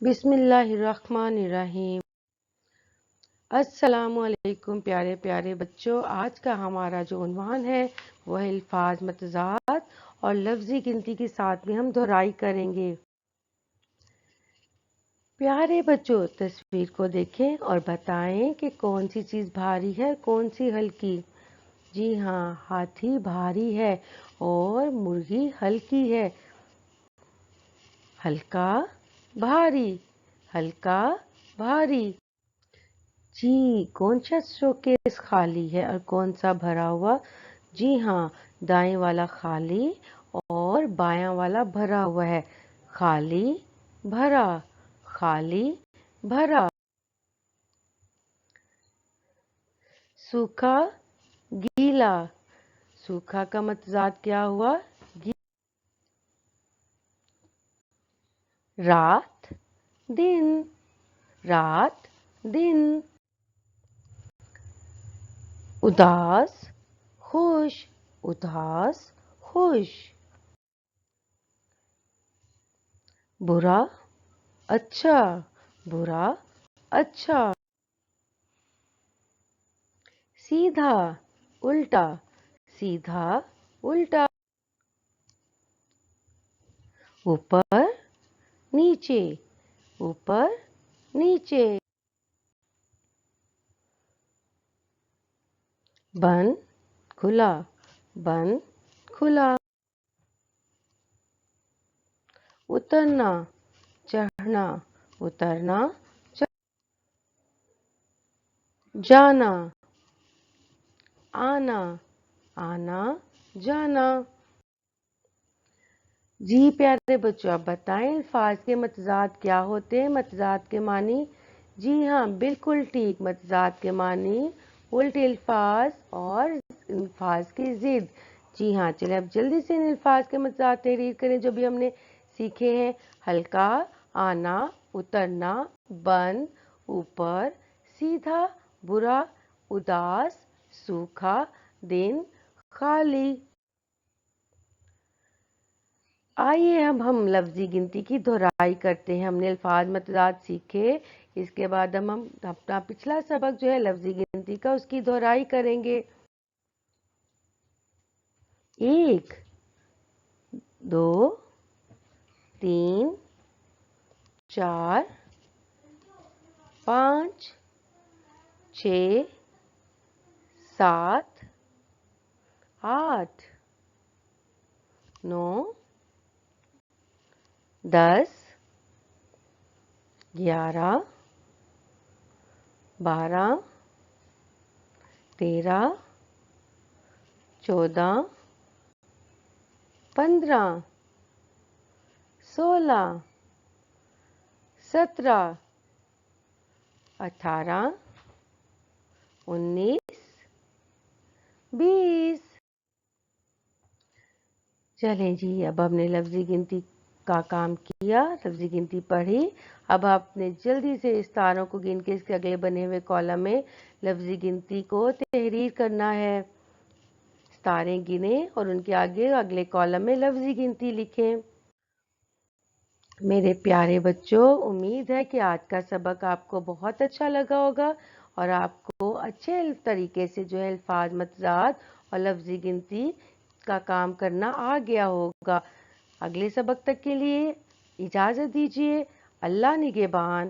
بسم اللہ الرحمن الرحیم۔ السلام علیکم پیارے پیارے بچوں، آج کا ہمارا جو عنوان ہے وہ ہے الفاظ متضاد اور لفظی گنتی کے ساتھ میں ہم دہرائی کریں گے۔ پیارے بچوں، تصویر کو دیکھیں اور بتائیں کہ کون سی چیز بھاری ہے کون سی ہلکی۔ جی ہاں، ہاتھی بھاری ہے اور مرغی ہلکی ہے۔ ہلکا بھاری، ہلکا بھاری۔ جی، کون سا شوکیس خالی ہے اور کون سا بھرا ہوا؟ جی ہاں، دائیں والا خالی اور بایاں والا بھرا ہوا ہے۔ خالی بھرا، خالی بھرا۔ سوکھا گیلا، سوکھا کا متضاد کیا ہوا؟ رات دن، رات دن۔ اداس خوش، اداس خوش۔ برا اچھا، برا اچھا۔ سیدھا الٹا، سیدھا الٹا۔ اوپر نیچے، اوپر نیچے۔ بند کھلا، بند کھلا۔ اترنا چڑھنا، اترنا جانا، آنا آنا جانا۔ جی پیارے بچوں، آپ بتائیں الفاظ کے متضاد کیا ہوتے ہیں؟ متضاد کے معنی؟ جی ہاں، بالکل ٹھیک، متضاد کے معنی الٹے الفاظ اور الفاظ کی ضد۔ جی ہاں، چلیں اب جلدی سے ان الفاظ کے متضاد تحریر کریں جو بھی ہم نے سیکھے ہیں۔ ہلکا، آنا، اترنا، بند، اوپر، سیدھا، برا، اداس، سوکھا، دن، خالی۔ آئیے اب ہم لفظی گنتی کی دہرائی کرتے ہیں۔ ہم نے الفاظ متضاد سیکھے، اس کے بعد ہم اپنا پچھلا سبق جو ہے لفظی گنتی کا اس کی دہرائی کریں گے۔ 1 2 3 4 5 6 7 8 9 10 11 12 13 14 15 16 17 18 19 20۔ چلیں جی، اب ہم نے لفظی گنتی کا کام کیا، لفظی گنتی پڑھی۔ اب آپ نے جلدی سے اس تاروں کو گن کے اس کے اگلے بنے ہوئے کالم میں لفظی گنتی کو تحریر کرنا ہے۔ ستاریں گنیں اور ان کے آگے اگلے کالم میں لفظی گنتی لکھیں۔ میرے پیارے بچوں، امید ہے کہ آج کا سبق آپ کو بہت اچھا لگا ہوگا اور آپ کو اچھے طریقے سے جو ہے الفاظ متضاد اور لفظی گنتی کا کام کرنا آ گیا ہوگا۔ اگلے سبق تک کے لیے اجازت دیجیے۔ اللہ نگہبان۔